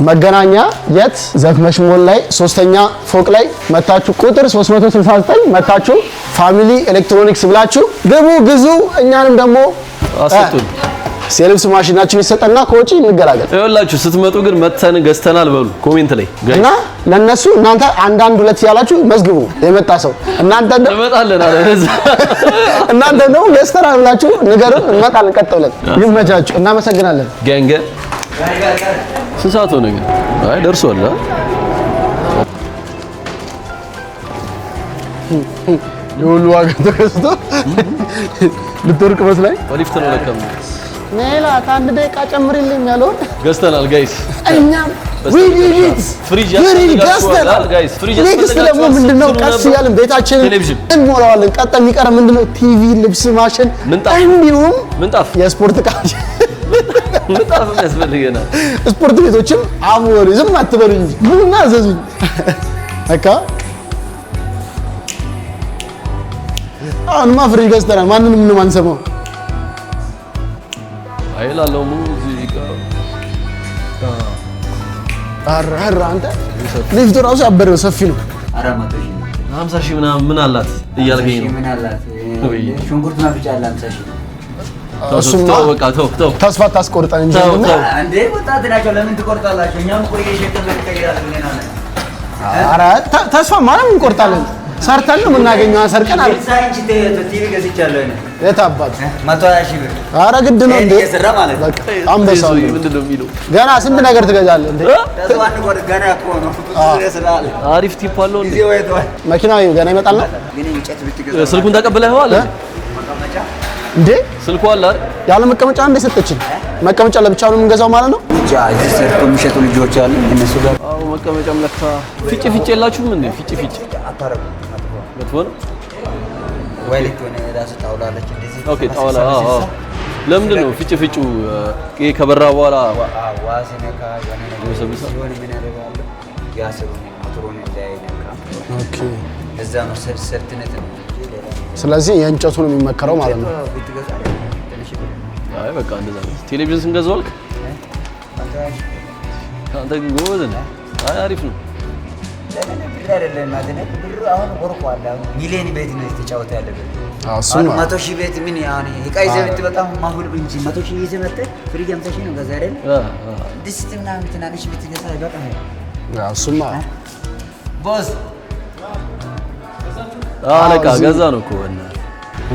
[SPEAKER 2] መገናኛ የት ዘፍመሽ ሞል ላይ 3ኛ ፎቅ ላይ መታችሁ ቁጥር 369 መታችሁ ፋሚሊ ኤሌክትሮኒክስ ብላችሁ ግቡ ግዙ እኛንም ደግሞ
[SPEAKER 1] አሰጡን
[SPEAKER 2] የልብስ ማሽናችን ይሰጠና ከወጪ እንገላገል።
[SPEAKER 1] ይኸውላችሁ ስትመጡ ግን መተን ገዝተናል በሉ ኮሜንት ላይ
[SPEAKER 2] እና ለነሱ እናንተ አንዳንድ ሁለት ያላችሁ መዝግቡ። የመጣ ሰው እናንተ
[SPEAKER 1] እንመጣለን አለ
[SPEAKER 2] እናንተ ነው ገዝተናል ብላችሁ ንገሩን፣ እንመጣለን። ቀጥ ብለን ይመቻችሁ። እናመሰግናለን።
[SPEAKER 1] ገንገ ስንት ሰዓት ሆነ ግን? አይ ደርሷል።
[SPEAKER 2] የሁሉ ዋጋ ተከስቶ ልትወርቅ መስላኝ
[SPEAKER 1] ወሊፍት ነው ለከም
[SPEAKER 2] ኔላ አንድ ደቂቃ ጨምሪልኝ ያለውን
[SPEAKER 1] ገዝተናል ጋይስ።
[SPEAKER 2] እኛም
[SPEAKER 1] ፍሪጅ
[SPEAKER 2] ገዝተናል
[SPEAKER 1] ጋይስ። ፍሪጅ
[SPEAKER 2] ኔክስት ደግሞ ምንድነው ቀስ እያልን ቤታችንን እንሞላዋለን። ቀጣይ የሚቀር ምንድነው ቲቪ፣ ልብስ ማሽን፣ እንዲሁም
[SPEAKER 1] ምንጣፍ፣
[SPEAKER 2] የስፖርት ዕቃ
[SPEAKER 1] ምንጣፍ ያስፈልገናል።
[SPEAKER 2] ስፖርት ቤቶችም አሞሪ ዝም አትበሉ እንጂ ምንና አዘዙኝ በቃ። አሁንማ ፍሪጅ ገዝተናል። ማንንም ምንም አንሰማው።
[SPEAKER 1] አይላለው ሙዚቃ
[SPEAKER 2] አራ አንተ ሊፍቱ ራሱ ያበረው ሰፊ ነው።
[SPEAKER 1] 50 ሺህ ምናምን ምን አላት እያልከኝ ነው?
[SPEAKER 5] ምን አላት? ሽንኩርት ማፍጫ አለ 50 ሺህ።
[SPEAKER 2] እሱማ
[SPEAKER 1] በቃ ተው
[SPEAKER 2] ተስፋ ታስቆርጠን እንጂ
[SPEAKER 5] እንዴ ወጣት ናቸው። ለምን ትቆርጣላችሁ? እኛም እኮ እየሸቀለ ተቀይራለን።
[SPEAKER 2] ኧረ ተስፋ ማለት እንቆርጣለን። ሰርተን ነው የምናገኘው። ሰርቀን አለ
[SPEAKER 5] ሳይንስ ቲቪ ገዝቻለሁ እኔ።
[SPEAKER 2] የት አባት
[SPEAKER 5] 120 ሺህ ብር።
[SPEAKER 2] ኧረ ግድ ነው እንዴ
[SPEAKER 5] እየሰራ ማለት ነው።
[SPEAKER 2] አንበሳው
[SPEAKER 1] ምንድነው የሚለው?
[SPEAKER 2] ገና ስንት ነገር ትገዛለህ እንዴ?
[SPEAKER 5] ተስዋን ቆር ገና እኮ ነው። ስራል
[SPEAKER 1] አሪፍ ቲፕ አለው እንዴ?
[SPEAKER 2] መኪናው ገና ይመጣል ነው
[SPEAKER 5] ግን እንጨት ብትገዛ
[SPEAKER 1] ስልኩን ተቀብለኸዋል
[SPEAKER 5] መቀመጫ
[SPEAKER 2] እንዴ?
[SPEAKER 1] ስልኩ አለ አይደል?
[SPEAKER 2] ያለ መቀመጫ እንደ ሰጠችን መቀመጫ ለብቻ ነው የምንገዛው ማለት ነው።
[SPEAKER 5] ብቻ እዚህ ሰርቶ የሚሸጡ ልጆች አሉ። እነሱ ጋር
[SPEAKER 1] አዎ መቀመጫም ለካ ፊጭ የላችሁም እንዴ? ፊጭ
[SPEAKER 5] አታረቁ
[SPEAKER 1] ለትወን
[SPEAKER 5] ወይልት ሆነ ራስ ጣውላለች እንደዚህ።
[SPEAKER 1] ኦኬ ጣውላ አዎ። ለምንድን ነው ፊጭ ይሄ ከበራ በኋላ
[SPEAKER 5] ዋስ ነካ የሆነ ነገር
[SPEAKER 1] ሰብሰብ
[SPEAKER 5] ሲሆን ምን ያደርጋሉ? ያስሩን ሞተሩን እንዳይነካ።
[SPEAKER 2] ኦኬ
[SPEAKER 5] እዛ ነው ሰርትነት ነው።
[SPEAKER 2] ስለዚህ የእንጨቱ ነው የሚመከረው ማለት ነው።
[SPEAKER 1] አይ በቃ እንደዛ ነው። ቴሌቪዥን ስንገዛው አልክ አንተ ግን ጎበዝ ነህ። አይ አሪፍ ነው።
[SPEAKER 5] ብር አይደለም ማለት ብር አሁን ወርቋል። ሚሊዮን ቤት ነው የተጫወተ ያለበት።
[SPEAKER 2] እሱማ
[SPEAKER 5] 100 ሺህ ቤት ምን ያኔ እቃ ይዘህ ብትመጣ ማሁል እንጂ 100 ሺህ ይዘህ መጥተህ ፍሪጅ 50 ሺህ ነው ገዛ አይደል? ድስት ምናምን ትናንሽ ብትገዛ አይበቃም?
[SPEAKER 2] እሱማ
[SPEAKER 5] ቦስ
[SPEAKER 1] አለቃ ገዛ ነው እኮ እና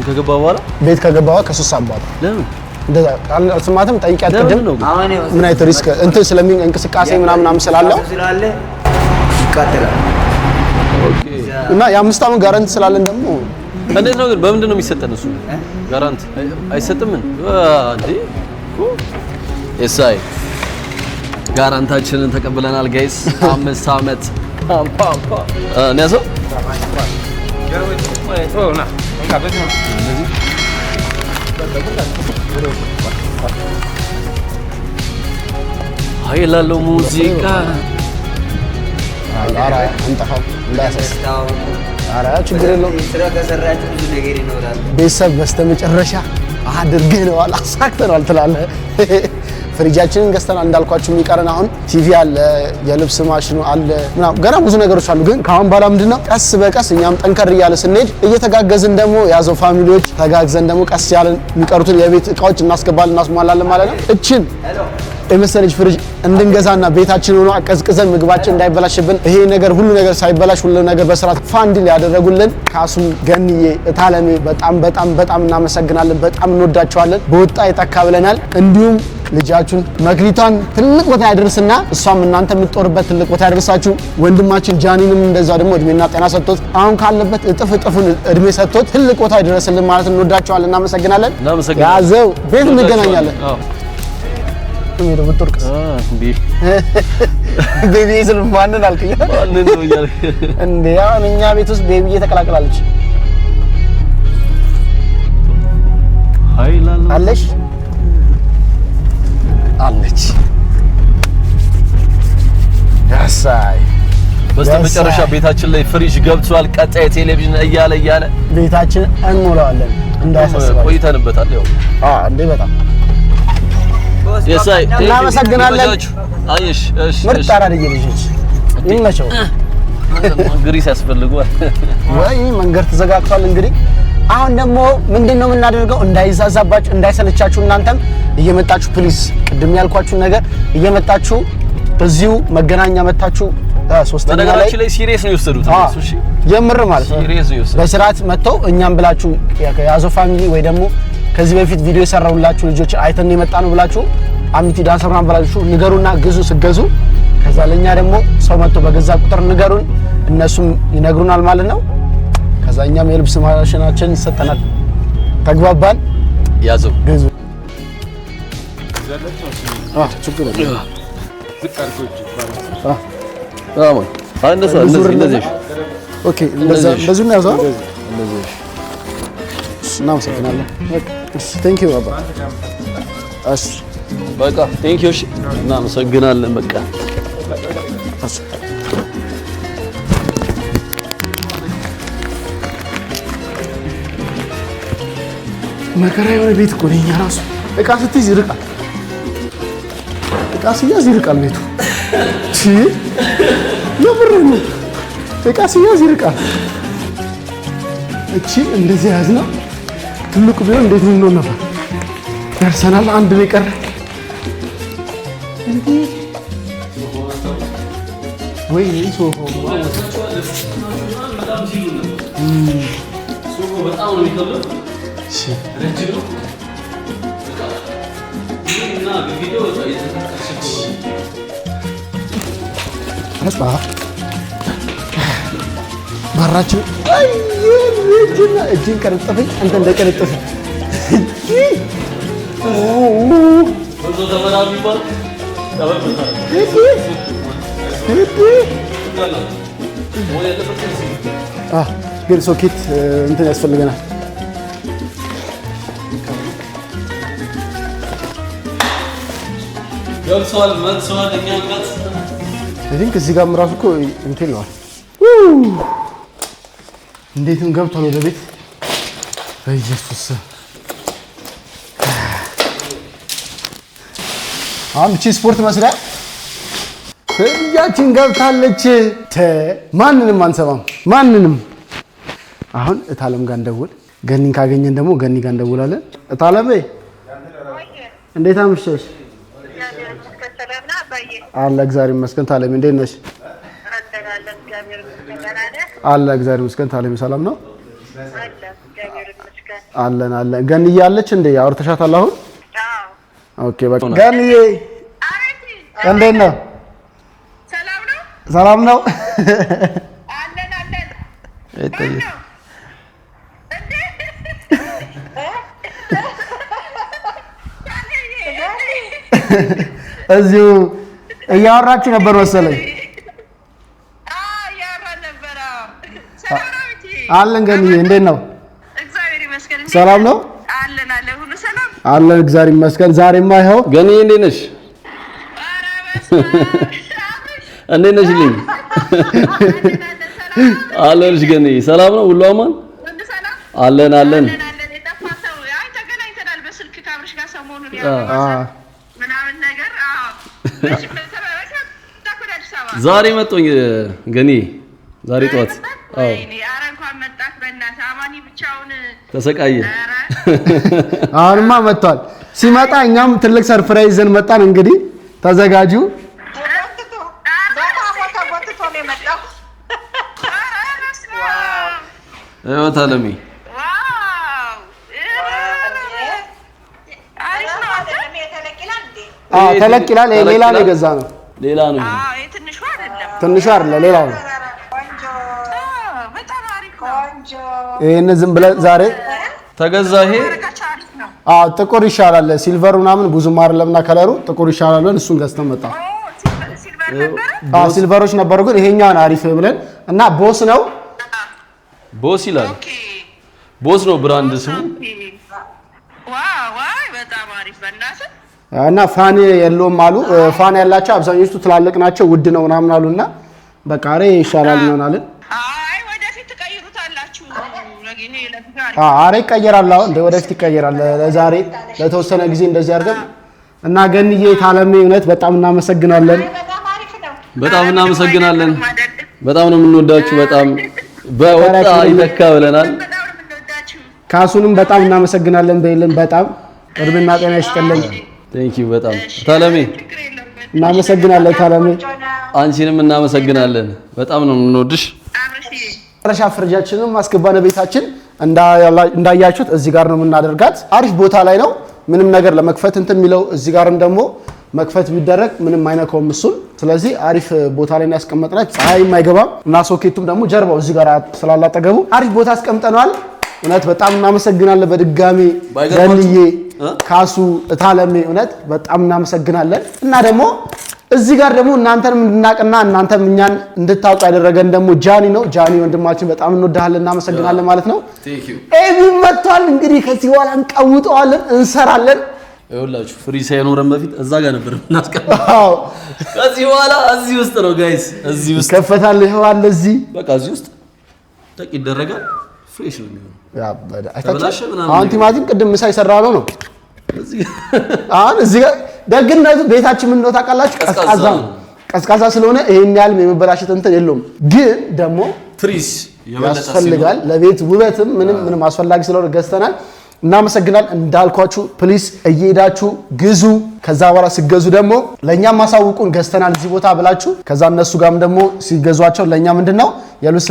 [SPEAKER 1] ከገባ በኋላ
[SPEAKER 2] ቤት ከገባ በኋላ ከ3 ሰዓት በኋላ
[SPEAKER 1] ለምን
[SPEAKER 2] እንደዛ አልሰማትም? ጠይቂያት ቅድም
[SPEAKER 5] አሁን
[SPEAKER 2] ምን አይነት ሪስክ እንትን ስለሚን እንቅስቃሴ ምናምን ስላለው
[SPEAKER 5] ስላለ ይቃጠላል።
[SPEAKER 1] ኦኬ
[SPEAKER 2] እና የ5 ዓመት ጋራንቲ ስላለን ደግሞ
[SPEAKER 1] እንዴት ነው ግን በምንድን ነው የሚሰጠን እሱ ጋራንቲ አይሰጥም እንዴ? ኤስአይ ጋራንታችንን ተቀብለናል ጋይስ። 5 ዓመት ፓምፓምፓ ነዘው ኃይላለው ሙዚቃ
[SPEAKER 2] ኧረ አንጠፋም እንዳያሳስታው። ኧረ ችግር የለውም።
[SPEAKER 5] ስራ ከሰራችሁ ብዙ ነገር ይኖራል።
[SPEAKER 2] ቤተሰብ በስተመጨረሻ አድርገነዋል፣ አሳክተናል ትላለህ። ፍሪጃችንን ገዝተናል እንዳልኳችሁ። የሚቀረን አሁን ቲቪ አለ፣ የልብስ ማሽኑ አለ ምናምን ገና ብዙ ነገሮች አሉ። ግን ከአሁን በኋላ ምንድነው ቀስ በቀስ እኛም ጠንከር እያለ ስንሄድ እየተጋገዝን ደግሞ ያዘው ፋሚሊዎች ተጋግዘን ደግሞ ቀስ ያለን የሚቀሩትን የቤት እቃዎች እናስገባለን እናስሟላለን ማለት ነው። እችን የመሰለች ፍሪጅ እንድንገዛና ቤታችን ሆኖ አቀዝቅዘን ምግባችን እንዳይበላሽብን ይሄ ነገር ሁሉ ነገር ሳይበላሽ ሁሉ ነገር በስርዓት ፋንዲል ያደረጉልን ካሱም፣ ገንዬ፣ እታለሜ በጣም በጣም በጣም እናመሰግናለን። በጣም እንወዳቸዋለን። በወጣ ይተካ ብለናል። እንዲሁም ልጃችሁን መክሊቷን ትልቅ ቦታ ያደርስና እሷም እናንተ የምትጦርበት ትልቅ ቦታ ያደርሳችሁ። ወንድማችን ጃኒንም እንደዛ ደግሞ እድሜና ጤና ሰጥቶት አሁን ካለበት እጥፉን እድሜ ሰጥቶት ትልቅ ቦታ ይደረስልን ማለት እንወዳቸዋለን። እናመሰግናለን። ያዘው ቤት እንገናኛለን። ሄዶ ብትወርቅስ
[SPEAKER 1] እንዴ
[SPEAKER 2] ቤቢ ስል ማንን አልከኝ?
[SPEAKER 1] ማንን ነው ያልክ
[SPEAKER 2] እንዴ? አሁን እኛ ቤት ውስጥ ቤቢዬ ተቀላቅላለች።
[SPEAKER 1] ኃይላለው
[SPEAKER 2] አለሽ አለች ያሳይ
[SPEAKER 1] በስተመጨረሻ ቤታችን ላይ ፍሪጅ ገብቷል። ቀጣይ ቴሌቪዥን እያለ
[SPEAKER 2] ቤታችን እንሞላዋለን። እንዳያሳስባችሁ
[SPEAKER 1] ቆይተንበታል። ያው
[SPEAKER 2] እንዴ በጣም
[SPEAKER 1] የሳይ
[SPEAKER 2] እናመሰግናለን።
[SPEAKER 1] አይሽ እሺ
[SPEAKER 2] ምርጥ አራድዬ ልጆች ይመቸው።
[SPEAKER 1] ግሪስ ያስፈልጓል
[SPEAKER 2] ወይ መንገድ ተዘጋግቷል። እንግዲህ አሁን ደግሞ ምንድነው የምናደርገው? እንዳይዛዛባችሁ እንዳይሰለቻችሁ እናንተም እየመጣችሁ ፕሊዝ ቅድም ያልኳችሁን ነገር እየመጣችሁ እዚሁ መገናኛ መጣችሁ ሶስተኛ
[SPEAKER 1] ላይ ሲሪየስ ነው የወሰዱት እሺ
[SPEAKER 2] የምር ማለት ነው
[SPEAKER 1] ሲሪየስ ነው የወሰዱት
[SPEAKER 2] በስርዓት መጥተው እኛም ብላችሁ ያዞ ፋሚሊ ወይ ደግሞ ከዚህ በፊት ቪዲዮ የሰራውላችሁ ልጆች አይተን የመጣ ነው ብላችሁ አሚቲ ዳንሰር ምናምን ብላችሁ ንገሩና ግዙ ስገዙ ከዛ ለኛ ደግሞ ሰው መጥቶ በገዛ ቁጥር ንገሩን እነሱም ይነግሩናል ማለት ነው ከዛ እኛም የልብስ ማሽናችን ይሰጠናል ተግባባን
[SPEAKER 1] ያዘው
[SPEAKER 2] ግዙ ችግር የለም
[SPEAKER 1] እንደዚህ
[SPEAKER 2] ኦኬ እንደዚህ ነው ያዘው እንደዚህ እናመሰግናለን እሺ ቴንክ ዩ አባ እሺ
[SPEAKER 1] በቃ ቴንክ ዩ እሺ እናመሰግናለን በቃ
[SPEAKER 2] መከራ የሆነ ቤት እኮ ነው ራሱ እቃ ስትይዝ ይርቃል እቃ ሲያዝ ይርቃል ቤቱ እሺ ለብር ነው እቃ ሲያዝ ይርቃል እቺ እንደዚህ ያዝና ትልቁ ቢሆን እንዴት ነው ነበር ደርሰናል አንድ ነው የቀረ እንዴ ወይ ሶፎ
[SPEAKER 1] በጣም ነው የሚከብደው
[SPEAKER 2] እሺ
[SPEAKER 1] ረጅም ነው እና ቪዲዮ
[SPEAKER 2] አስባ ባራችሁ እጅን ቀረጠፈኝ አንተ እንደቀረጠፈ
[SPEAKER 1] ወንዞ ተመራሚ ባል ተበልቷል
[SPEAKER 2] ግን ሶኬት እንትን ያስፈልገናል
[SPEAKER 1] ገብቷል መጥቷል እኛም ጋር
[SPEAKER 2] እዚህ ከዚህ ጋር ምራሱ እኮ እንትን ነው እንዴትም ገብቷል ወደ ቤት በኢየሱስ አሁን እቺ ስፖርት መስሪያ ፍሪጃችን ገብታለች ማንንም አንሰማም ማንንም አሁን እታለም ጋር እንደውል ገኒን ካገኘን ደግሞ ገኒ ጋር እንደውላለን እታለሜ እንዴት አመሸሽ አለ እግዚአብሔር ይመስገን ታለሜ እንዴት ነሽ አለ እግዚአብሔር ይመስገን ታለሜ ሰላም ነው አለን አለን ገኒዬ አለች እንዴ አውርተሻታል አሁን ኦኬ በቃ ገኒዬ እንዴት ነው ሰላም ነው
[SPEAKER 6] አለን
[SPEAKER 2] እዚሁ እያወራችሁ ነበር መሰለኝ አለን ገኒዬ እንዴት ነው
[SPEAKER 6] እግዚአብሔር ይመስገን
[SPEAKER 2] ሰላም ነው
[SPEAKER 6] አለን ሁሉ ሰላም
[SPEAKER 2] አለን እግዚአብሔር ይመስገን ዛሬማ ይኸው
[SPEAKER 1] ገኒዬ እንዴት ነሽ እንዴት ነሽ ልኝ አለልሽ ገኒዬ ሰላም ነው ሁሉ አማን አለን አለን
[SPEAKER 6] ተገናኝተናል በስልክ ካብርሽ ጋር ሰሞኑን ምናምን ነገር
[SPEAKER 1] ዛሬ መጣኝ ገኒዬ ዛሬ ጠዋት
[SPEAKER 6] አዎ ኧረ እንኳን መጣት በእናትህ አማኒ ብቻውን
[SPEAKER 1] ተሰቃየ
[SPEAKER 2] አሁንማ መጥቷል ሲመጣ እኛም ትልቅ ሰርፕራይዝ ይዘን መጣን እንግዲህ ተዘጋጁ
[SPEAKER 1] ታለሚ
[SPEAKER 2] ተለቅ ይላል ሌላ ነው የገዛ ነው
[SPEAKER 1] ሌላ ነው
[SPEAKER 2] ትንሹ አይደለም ሌላ ነው ይሄን ዝም ብለን ዛሬ
[SPEAKER 1] ተገዛ ይሄ
[SPEAKER 2] ጥቁር ይሻላል ሲልቨር ምናምን ብዙም አይደለምና ከለሩ ጥቁር ይሻላል ብለን እሱን ገዝተን መጣ ሲልቨሮች ነበሩ ግን ይሄኛው አሪፍ ብለን እና ቦስ ነው
[SPEAKER 1] ቦስ ይላል ቦስ ነው ብራንድ ስሙ
[SPEAKER 6] በጣም አሪፍ በእናትህ
[SPEAKER 2] እና ፋን የለውም አሉ ፋን ያላቸው አብዛኞቹ ትላልቅ ናቸው ውድ ነው ምናምን አሉና በቃ አሬ ይሻላል ይሆናል
[SPEAKER 6] አይ ወደፊት ትቀይሩታላችሁ ለጊዜ ለፍጋሪ
[SPEAKER 2] አሬ ይቀየራል አሁን ወደፊት ይቀየራል ለዛሬ ለተወሰነ ጊዜ እንደዚህ አድርገን እና ገኒዬ ታለሜ እውነት በጣም እናመሰግናለን
[SPEAKER 1] በጣም እናመሰግናለን በጣም ነው የምንወዳችሁ በጣም በወጣ ይተካ ብለናል ካሱንም በጣም እናመሰግናለን በይልን በጣም እድሜና ጤና ይስጥልን ቴንክ ዩ በጣም ታለሜ
[SPEAKER 2] እናመሰግናለን። ታለሜ
[SPEAKER 1] አንቺንም እናመሰግናለን። በጣም ነው የምንወድሽ።
[SPEAKER 2] መጨረሻ ፍሪጃችንን ማስገባነ ቤታችን እንዳያችሁት እዚህ ጋር ነው የምናደርጋት። አሪፍ ቦታ ላይ ነው። ምንም ነገር ለመክፈት እንትን የሚለው እዚህ ጋርም ደግሞ መክፈት ቢደረግ ምንም አይነካውም እሱን። ስለዚህ አሪፍ ቦታ ላይ ያስቀመጥናት፣ ፀሐይም አይገባም እና ሶኬቱም ደግሞ ጀርባው እዚህ ጋር ስላላጠገቡ አሪፍ ቦታ አስቀምጠናል። እውነት በጣም እናመሰግናለን። በድጋሚ ገንዬ፣ ካሱ፣ ታለሜ እውነት በጣም እናመሰግናለን። እና ደግሞ እዚህ ጋር ደግሞ እናንተንም እንድናቅና እናንተም እኛን እንድታውቁ ያደረገን ደግሞ ጃኒ ነው። ጃኒ ወንድማችን በጣም እንወዳለን፣ እናመሰግናለን ማለት ነው። ኤቢ መጥቷል። እንግዲህ ከዚህ በኋላ እንቀውጠዋለን፣ እንሰራለን።
[SPEAKER 1] ይኸውላችሁ ፍሪ ሳይኖረን በፊት እዛ ጋር ነበር እናስቀምጠው። ከዚህ በኋላ እዚህ ውስጥ ነው ጋይስ፣ እዚህ ውስጥ
[SPEAKER 2] ከፈታል። ይሄው አለ እዚህ፣
[SPEAKER 1] በቃ እዚህ ውስጥ ጠቅ ይደረጋል። ፍሬሽ ነው የሚሆነው።
[SPEAKER 2] አሁን ቲማቲም ቅድም ምሳ የሰራ ነው። አሁን እዚህ ጋር ደግነቱ ቤታችን ምን ነው ታውቃላችሁ? ቀዝቃዛ ነው። ቀዝቃዛ ስለሆነ ይሄን ያህል የመበላሸት እንትን የለውም። ግን ደግሞ
[SPEAKER 1] ፍሪዝ
[SPEAKER 2] ያስፈልጋል ለቤት ውበትም ምንም አስፈላጊ ስለሆነ ገዝተናል። እናመሰግናል። እንዳልኳችሁ ፕሊስ እየሄዳችሁ ግዙ። ከዛ በኋላ ሲገዙ ደግሞ ለኛም ማሳውቁን ገዝተናል እዚህ ቦታ ብላችሁ። ከዛ እነሱ ጋርም ደግሞ ሲገዟቸው ለኛ ምንድነው የልብስ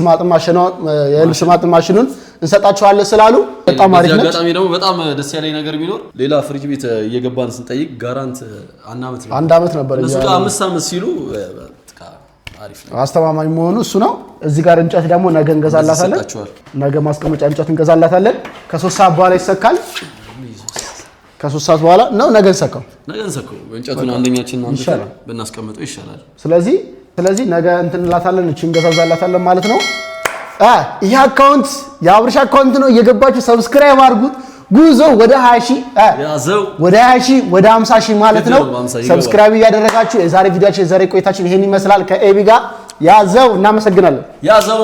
[SPEAKER 2] ማጠብ ማሽኑን እንሰጣቸዋለን ስላሉ በጣም አሪፍ ነው።
[SPEAKER 1] አጋጣሚ ደግሞ በጣም ደስ ያለኝ ነገር ቢኖር ሌላ ፍሪጅ ቤት እየገባን ስንጠይቅ ጋራንት አንድ አመት ነበር እነሱ ጋር 5 አመት ሲሉ አሪፍ ነው
[SPEAKER 2] አስተማማኝ መሆኑ እሱ ነው። እዚህ ጋር እንጨት ደግሞ ነገ እንገዛላታለን። ነገ ማስቀመጫ እንጨት እንገዛላታለን። ከ3 ሰዓት በኋላ ይሰካል። ከ3 ሰዓት በኋላ ነው ነገ እንሰካው።
[SPEAKER 1] እንጨቱን አንደኛችን አንተ ብናስቀምጠው ይሻላል።
[SPEAKER 2] ስለዚህ ነገ እንትን እንላታለን፣ እቺ እንገዛላታለን ማለት ነው። ይሄ አካውንት የአብርሽ አካውንት ነው። እየገባችሁ ሰብስክራይብ አድርጉት። ጉዞ ወደ 20 ሺህ ወደ 50 ሺህ ማለት ነው። ሰብስክራይብ እያደረጋችሁ የዛሬ ቪዲዮአችን የዛሬ ቆይታችን ይሄን ይመስላል። ከኤቢ ጋር ያዘው። እናመሰግናለን።
[SPEAKER 1] ያዘው